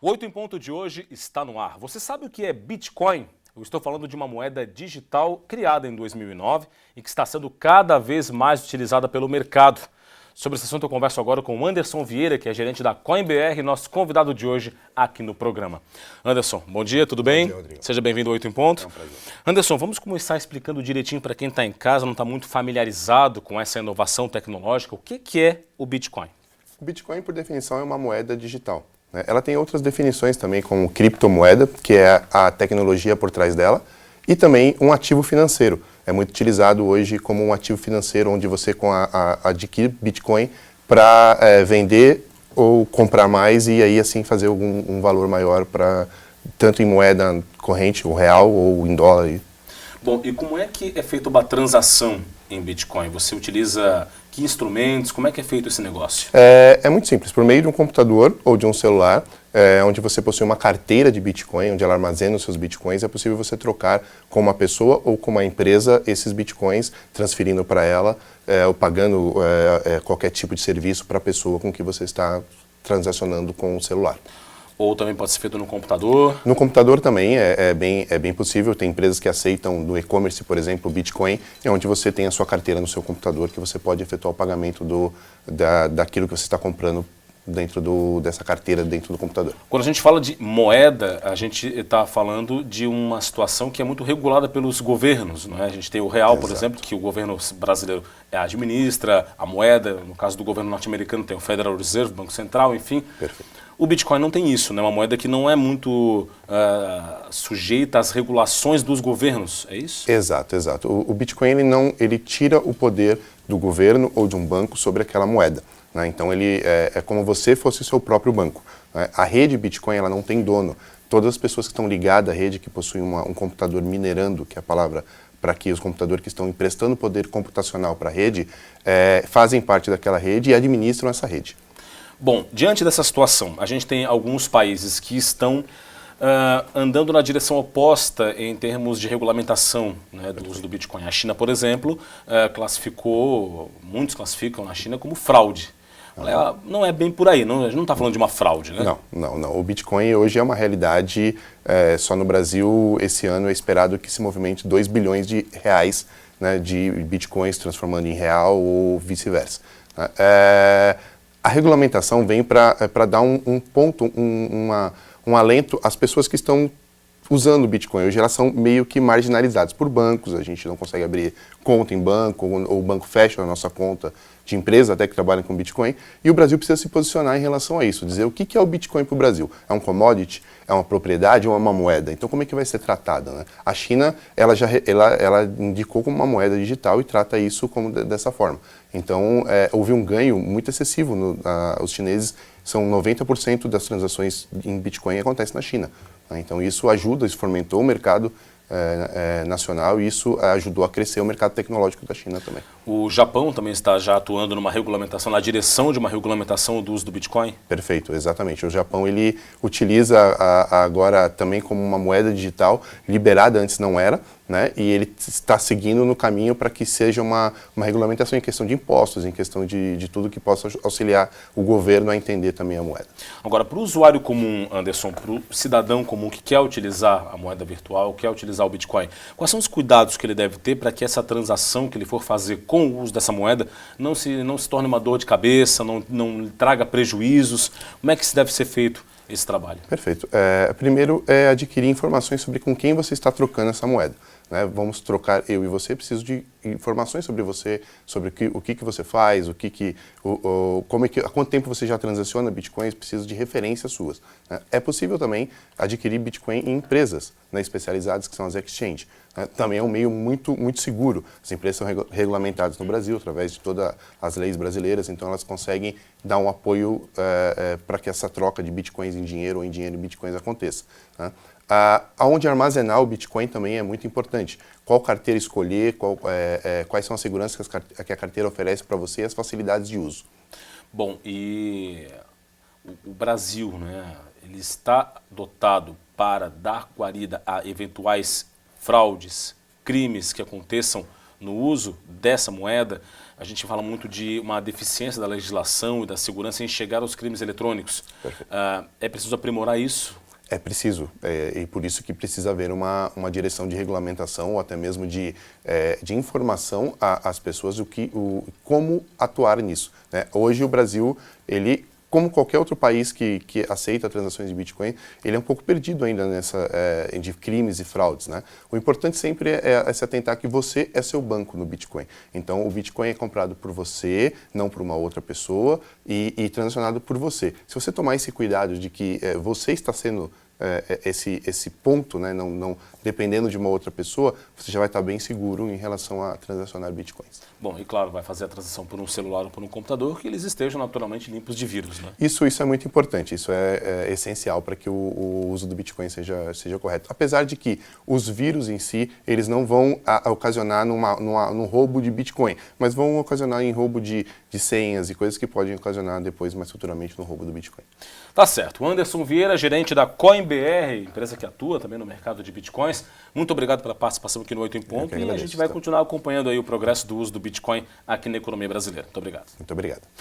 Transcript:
O 8 em ponto de hoje está no ar. Você sabe o que é Bitcoin? Eu estou falando de uma moeda digital criada em 2009 e que está sendo cada vez mais utilizada pelo mercado. Sobre esse assunto eu converso agora com o Anderson Vieira, que é gerente da CoinBR, nosso convidado de hoje aqui no programa. Anderson, bom dia, tudo bem? Bom dia, Rodrigo. Seja bem-vindo ao 8 em ponto. É um prazer. Anderson, vamos começar explicando direitinho para quem está em casa, não está muito familiarizado com essa inovação tecnológica. O que é o Bitcoin? O Bitcoin, por definição, é uma moeda digital, né? Ela tem outras definições também, como criptomoeda, que é a tecnologia por trás dela, e também um ativo financeiro. É muito utilizado hoje como um ativo financeiro, onde você adquire Bitcoin para vender ou comprar mais e aí assim fazer um valor maior para tanto em moeda corrente, o real ou em dólar. Bom, e como é que é feita uma transação em Bitcoin? Você utiliza que instrumentos? Como é que é feito esse negócio? É muito simples. Por meio de um computador ou de um celular, onde você possui uma carteira de Bitcoin, onde ela armazena os seus Bitcoins, é possível você trocar com uma pessoa ou com uma empresa esses Bitcoins, transferindo para ela ou pagando qualquer tipo de serviço para a pessoa com que você está transacionando com o celular. Ou também pode ser feito no computador? No computador também é bem possível. Tem empresas que aceitam no e-commerce, por exemplo, o Bitcoin, onde você tem a sua carteira no seu computador, que você pode efetuar o pagamento daquilo que você está comprando dentro dessa carteira, dentro do computador. Quando a gente fala de moeda, a gente está falando de uma situação que é muito regulada pelos governos, não é? A gente tem o real, por exemplo, que o governo brasileiro administra, a moeda, no caso do governo norte-americano tem o Federal Reserve, Banco Central, enfim. Perfeito. O Bitcoin não tem isso, né? Uma moeda que não é muito sujeita às regulações dos governos, é isso? Exato. O Bitcoin ele tira o poder do governo ou de um banco sobre aquela moeda, né? Então ele é como você fosse o seu próprio banco, né? A rede Bitcoin ela não tem dono. Todas as pessoas que estão ligadas à rede, que possuem um computador minerando, que é a palavra para que os computadores que estão emprestando poder computacional para a rede, fazem parte daquela rede e administram essa rede. Bom, diante dessa situação, a gente tem alguns países que estão andando na direção oposta em termos de regulamentação, né, do uso do Bitcoin. A China, por exemplo, muitos classificam a China como fraude. Não é bem por aí, a gente não está falando de uma fraude, né? Não. O Bitcoin hoje é uma realidade. Só no Brasil, esse ano, é esperado que se movimente 2 bilhões de reais, né, de Bitcoins transformando em real ou vice-versa. A regulamentação vem para dar um ponto, um alento às pessoas que estão usando o Bitcoin. Hoje elas são meio que marginalizadas por bancos, a gente não consegue abrir conta em banco, ou o banco fecha a nossa conta de empresa até que trabalham com Bitcoin, e o Brasil precisa se posicionar em relação a isso, dizer o que é o Bitcoin para o Brasil. É um commodity? É uma propriedade ou é uma moeda? Então como é que vai ser tratada, né? A China, ela indicou como uma moeda digital e trata isso como dessa forma. Então houve um ganho muito excessivo. Os chineses, são 90% das transações em Bitcoin acontecem na China, né? Então isso ajuda, isso fomentou o mercado nacional e isso ajudou a crescer o mercado tecnológico da China também. O Japão também está já atuando numa regulamentação, na direção de uma regulamentação do uso do Bitcoin? Perfeito, exatamente. O Japão ele utiliza agora também como uma moeda digital, liberada antes não era, né? E ele está seguindo no caminho para que seja uma regulamentação em questão de impostos, em questão de tudo que possa auxiliar o governo a entender também a moeda. Agora, para o usuário comum, Anderson, para o cidadão comum que quer utilizar a moeda virtual, quer utilizar o Bitcoin, quais são os cuidados que ele deve ter para que essa transação que ele for fazer com o uso dessa moeda não se torne uma dor de cabeça, não traga prejuízos? Como é que deve ser feito esse trabalho? Perfeito. Primeiro é adquirir informações sobre com quem você está trocando essa moeda, né? Vamos trocar, eu e você, preciso de informações sobre você, sobre o que você faz, há quanto tempo você já transaciona Bitcoins, preciso de referências suas, né? É possível também adquirir Bitcoin em empresas, né, especializadas, que são as exchanges. Também é um meio muito, muito seguro. As empresas são regulamentadas no Brasil através de todas as leis brasileiras, então elas conseguem dar um apoio para que essa troca de Bitcoins em dinheiro ou em dinheiro em Bitcoins aconteça, né? Aonde armazenar o Bitcoin também é muito importante. Qual carteira escolher, quais são as seguranças que a carteira oferece para você e as facilidades de uso. Bom, e o Brasil, né, ele está dotado para dar guarida a eventuais fraudes, crimes que aconteçam no uso dessa moeda. a gente fala muito de uma deficiência da legislação e da segurança em chegar aos crimes eletrônicos. É preciso aprimorar isso? É preciso, e por isso que precisa haver uma direção de regulamentação ou até mesmo de informação às pessoas como atuar nisso, né? Hoje o Brasil, ele, como qualquer outro país que aceita transações de Bitcoin, ele é um pouco perdido ainda de crimes e fraudes, né? O importante sempre é se atentar que você é seu banco no Bitcoin. Então, o Bitcoin é comprado por você, não por uma outra pessoa, e transacionado por você. Se você tomar esse cuidado de que você está sendo esse ponto, né, não dependendo de uma outra pessoa, você já vai estar bem seguro em relação a transacionar bitcoins. Bom, e claro, vai fazer a transação por um celular ou por um computador, que eles estejam naturalmente limpos de vírus, né? Isso é muito importante, isso é essencial para que o uso do Bitcoin seja correto. Apesar de que os vírus em si, eles não vão ocasionar num roubo de Bitcoin, mas vão ocasionar em roubo de senhas e coisas que podem ocasionar depois, mais futuramente, no roubo do Bitcoin. Tá certo. O Anderson Vieira, gerente da CoinBR, empresa que atua também no mercado de Bitcoins. Muito obrigado pela participação aqui no 8 em Ponto. E a gente vai continuar acompanhando aí o progresso do uso do Bitcoin aqui na economia brasileira. Muito obrigado. Muito obrigado.